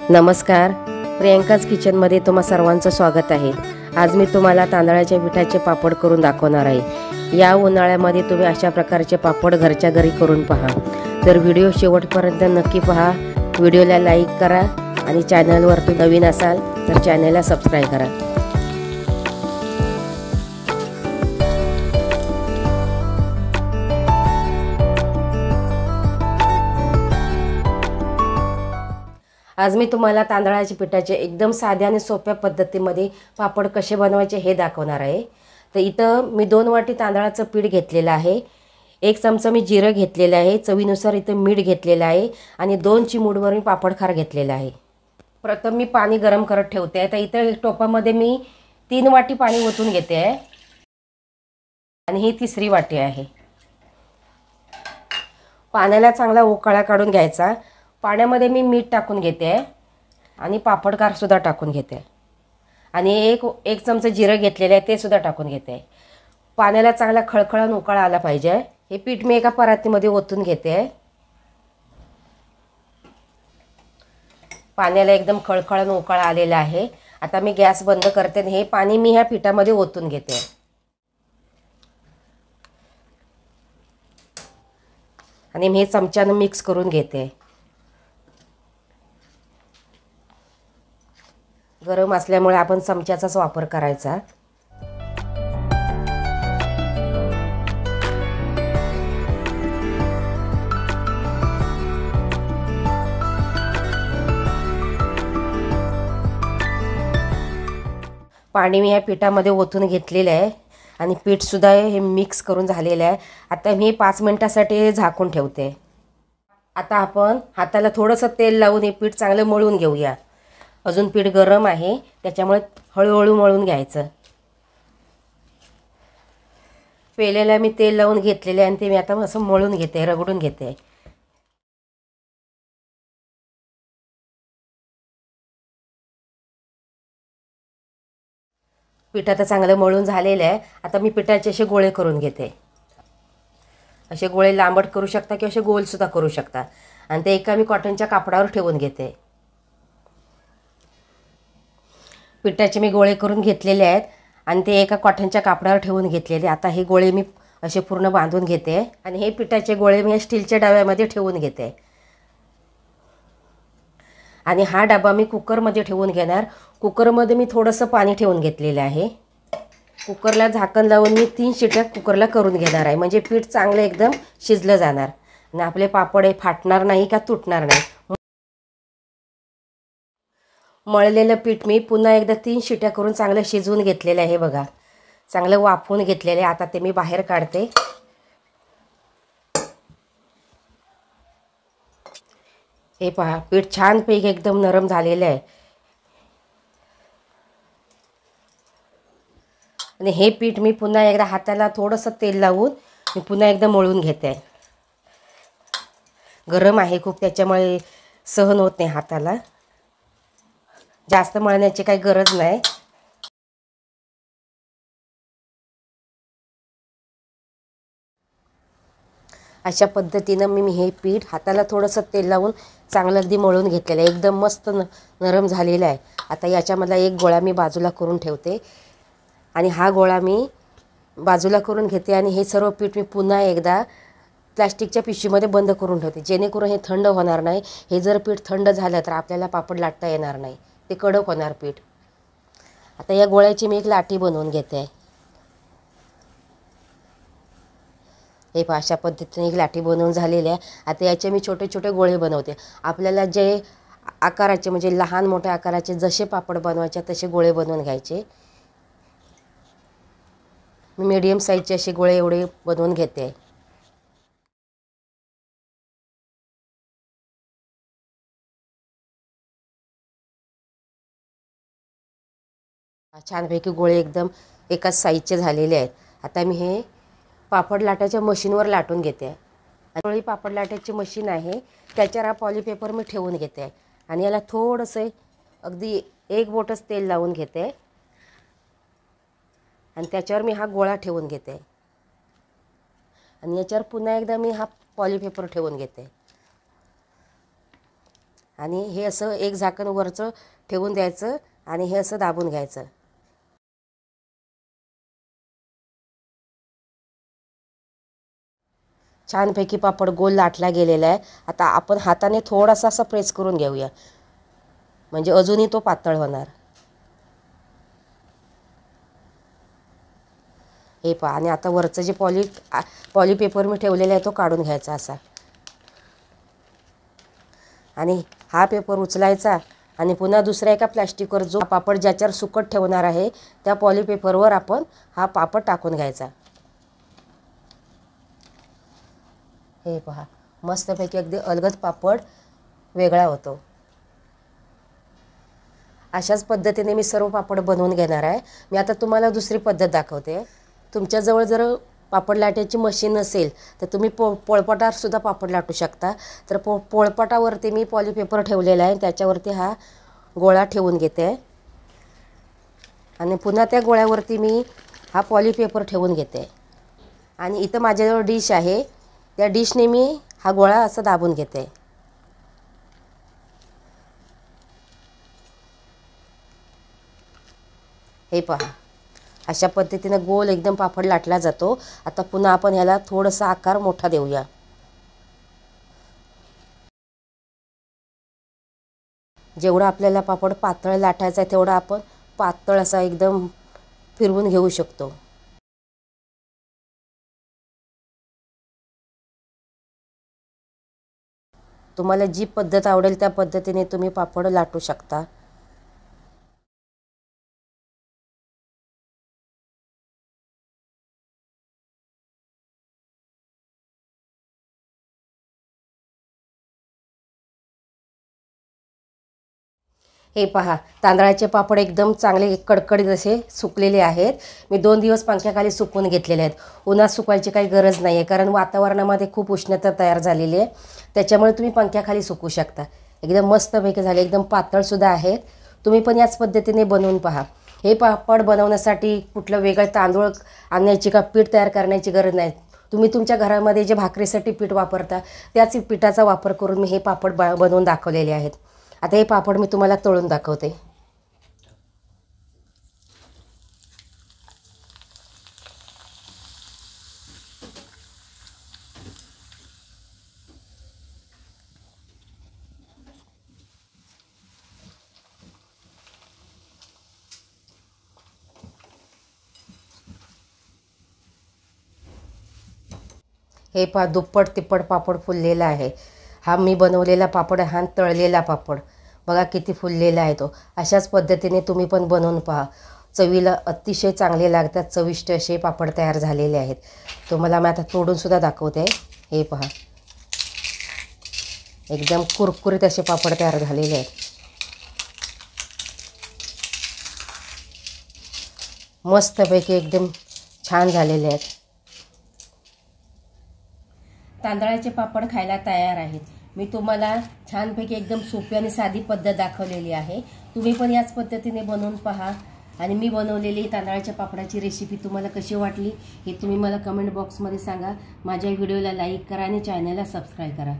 नमस्कार, प्रियंकाज किचनमध्ये तुम्हा सर्वांचं स्वागत आहे। आज मी तुम्हाला तांदळाच्या पिठाचे पापड करून दाखवणार आहे। या उन्हाळ्यामध्ये तुम्ही अशा प्रकारचे पापड घरच्या घरी करून पहा। तर व्हिडिओ शेवटपर्यंत नक्की पहा। व्हिडिओला लाईक करा आणि चॅनलवर तुम्ही नवीन असाल तर चॅनलला सबस्क्राइब करा। आज मी तुम्हाला तांदळाच्या पिठाचे एकदम साध्या आणि सोप्या पद्धतीमध्ये पापड कसे बनवायचे हे दाखवणार आहे। तर इथं मी 2 वाटी तांदळाचं पीठ घेतलेलं आहे। 1 चमचा मी जिरं घेतलेलं आहे, चवीनुसार इथं मीठ घेतलेलं आहे आणि 2 चिमूटभर मी पापडखार घेतलेला आहे। प्रथम मी पाणी गरम करत ठेवते। तर इथं टोपामध्ये मी 3 वाटी पाणी ओतून घेते आहे आणि ही 3री वाटी आहे। पाण्याला चांगला उकळा काढून घ्यायचा। पाण्यामध्ये मी मीठ टाकून घेते आणि पापडखार सुद्धा टाकून घेते आणि एक चमचा जिरं घेतलेले आहे ते सुद्धा टाकून घेते। पाण्याला चांगला खळखळून उकळा आला पाहिजे। हे पीठ मी एका परातीमध्ये ओतून घेते। पाण्याला एकदम खळखळून उकळा आलेला आहे। आता मी गॅस बंद करते आणि हे पाणी मी ह्या पिठामध्ये ओतून घेते आणि मी हे चमच्याने मिक्स करून घेते। गरम असल्यामुळे आपण चमच्याचाच वापर करायचा। पाणी मी या पिठामध्ये ओतून घेतलेले आहे आणि पीठ सुद्धा हे मिक्स करून झालेले आहे। आता मी 5 मिनिटांसाठी झाकून ठेवते। आता आपण हाताला थोडंसं तेल लावून हे पीठ चांगलं मळून घेऊया। अजून पीठ गरम आहे त्याच्यामुळे हळूहळू मळून घ्यायचं। पेल्याला मी तेल लावून घेतलेले आणि ते मी आता असं मळून घेते, रगडून घेते। पीठ आता चांगलं मळून झालेलं आहे। आता मी पिठाचे असे गोळे करून घेते। असे गोळे लांबट करू शकता किंवा असे गोल सुद्धा करू शकता आणि ते एका मी कॉटनच्या कापडावर ठेवून घेते। पिठाचे मी गोळे करून घेतलेले आहेत आणि ते एका कॉटनच्या कापडावर ठेवून घेतलेले। आता हे गोळे मी असे पूर्ण बांधून घेते आणि हे पिठाचे गोळे मी स्टीलच्या डब्यामध्ये ठेवून घेते आणि हा डबा मी कुकरमध्ये ठेवून घेणार। कुकरमध्ये मी थोडंसं पाणी ठेवून घेतलेलं आहे। कुकरला झाकण लावून मी 3 शिट्या कुकरला करून घेणार आहे, म्हणजे पीठ चांगलं एकदम शिजलं जाणार आणि आपले पापड हे फाटणार नाही का तुटणार नाही। मळलेलं पीठ मी पुन्हा एकदा 3 शिट्या करून चांगलं शिजवून घेतलेलं आहे। बघा, चांगलं वाफवून घेतलेलं आहे। आता ते मी बाहेर काढते। हे पहा, पीठ छानपैकी एकदम नरम झालेलं आहे आणि हे पीठ मी पुन्हा एकदा हाताला थोडंसं तेल लावून मी पुन्हा एकदा मळून घेते। गरम आहे खूप त्याच्यामुळे सहन होत नाही हाताला, जास्त मळण्याची काही गरज नाही। अशा पद्धतीने मी हे पीठ हाताला थोडंसं तेल लावून चांगलं अगदी मळून घेतलेलं आहे। एकदम मस्त नरम झालेला आहे। आता याच्यामधला एक गोळा मी बाजूला करून ठेवते आणि हा गोळा मी बाजूला करून घेते आणि हे सर्व पीठ मी पुन्हा एकदा प्लास्टिकच्या पिशवीमध्ये बंद करून ठेवते, जेणेकरून हे थंड होणार नाही। हे जर पीठ थंड झालं तर आपल्याला पापड लाटता येणार नाही, ते कडक होणार पीठ। आता या गोळ्याची मी एक लाटी बनवून घेते। हे पहा, अशा पद्धतीने एक लाटी बनवून झालेली आहे। आता याचे मी छोटे छोटे गोळे बनवते। आपल्याला जे आकाराचे म्हणजे लहान मोठ्या आकाराचे जसे पापड बनवायचे तसे गोळे बनवून घ्यायचे। मी मीडियम साईजचे असे गोळे एवढे बनवून घेते। छानपैकी गोळे एकदम एकाच साईजचे झालेले आहेत। आता मी हे पापड लाटायच्या मशीनवर लाटून घेते आणि पापड लाटायची मशीन आहे त्याच्यावर हा पॉलीपेपर मी ठेवून घेते आणि याला थोडंसं अगदी 1 बोटच तेल लावून घेते आणि त्याच्यावर मी हा गोळा ठेवून घेते आणि याच्यावर पुन्हा एकदा मी हा पॉलीपेपर ठेवून घेते आणि हे असं एक झाकण वरचं ठेवून द्यायचं आणि हे असं दाबून घ्यायचं. छानपैकी पापड गोल लाटला गेलेला आहे. आता आपण हाताने थोडासा असा प्रेस करून घेऊया, म्हणजे अजूनही तो पातळ होणार. हे पहा. आणि आता वरचं जे पॉली पेपर मी ठेवलेला आहे तो काढून घ्यायचा असा, आणि हा पेपर उचलायचा आणि पुन्हा दुसऱ्या एका प्लॅस्टिकवर जो पापड ज्याच्यावर सुकट ठेवणार आहे त्या पॉली पेपरवर आपण हा पापड टाकून घ्यायचा. हे पहा, मस्तपैकी अगदी अलगद पापड वेगळा होतो. अशाच पद्धतीने मी सर्व पापड बनवून घेणार आहे. मी आता तुम्हाला दुसरी पद्धत दाखवते. तुमच्याजवळ जर पापड लाटायची मशीन नसेल तर तुम्ही पोळपाटावरसुद्धा पापड लाटू शकता. तर पोळपाटावरती मी पॉलीपेपर ठेवलेला आहे, त्याच्यावरती हा गोळा ठेवून घेते आणि पुन्हा त्या गोळ्यावरती मी हा पॉलीपेपर ठेवून घेते. आणि इथं माझ्याजवळ डिश आहे, त्या डिशने मी हा गोळा असा दाबून घेते. हे पहा, अशा पद्धतीनं गोल एकदम पापड लाटला जातो. आता पुन्हा आपण ह्याला थोडासा आकार मोठा देऊया. जेवढा आपल्याला पापड पातळ लाटायचा आहे तेवढा आपण पातळ असा एकदम फिरवून घेऊ शकतो. तुम्हाला जी पद्धत आवडेल त्या पद्धतीने तुम्ही पापड लाटू शकता. हे पहा, तांदळाचे पापड एकदम चांगले कडकडीत असे सुकलेले आहेत. मी 2 दिवस पंख्याखाली सुकवून घेतलेले आहेत. उन्हात सुकवायची काही गरज नाही आहे, कारण वातावरणामध्ये खूप उष्णता तयार झालेली आहे. त्याच्यामुळे तुम्ही पंख्याखाली सुकवू शकता. एकदम मस्तपैकी झाले, एकदम पातळसुद्धा आहेत. तुम्ही पण याच पद्धतीने बनवून पहा. हे पापड बनवण्यासाठी कुठलं वेगळं तांदूळ आणण्याची का पीठ तयार करण्याची गरज नाही. तुम्ही तुमच्या घरामध्ये जे भाकरीसाठी पीठ वापरता त्याच पिठाचा वापर करून मी हे पापड बनवून दाखवलेले आहेत. आता हे पापड मी तुम्हाला तळून दाखवते. हे पहा, दुप्पट तिप्पट पापड फुललेला आहे. हा मी बनवलेला पापड, हा तळलेला पापड बघा किती फुललेला आहे तो. अशाच पद्धतीने तुम्ही पण बनवून पहा. चवीला अतिशय चांगले लागतात. चविष्ट असे पापड तयार झालेले आहेत. तुम्हाला मी आता तोडूनसुद्धा दाखवते. हे पहा, एकदम कुरकुरीत असे पापड तयार झालेले आहेत. मस्तपैकी एकदम छान झालेले आहेत. तांदळाचे पापड खायला तयार आहेत. मी तुम्हाला छानपैकी एकदम सोपी आणि साधी पद्धत दाखवलेली आहे. तुम्ही पण याच पद्धतीने बनवून पहा. आणि मी बनवलेली तांदळाच्या पापडाची रेसिपी तुम्हाला कशी वाटली हे तुम्ही मला कमेंट बॉक्समध्ये सांगा. माझ्या व्हिडिओला लाईक करा आणि चॅनलला सबस्क्राईब करा.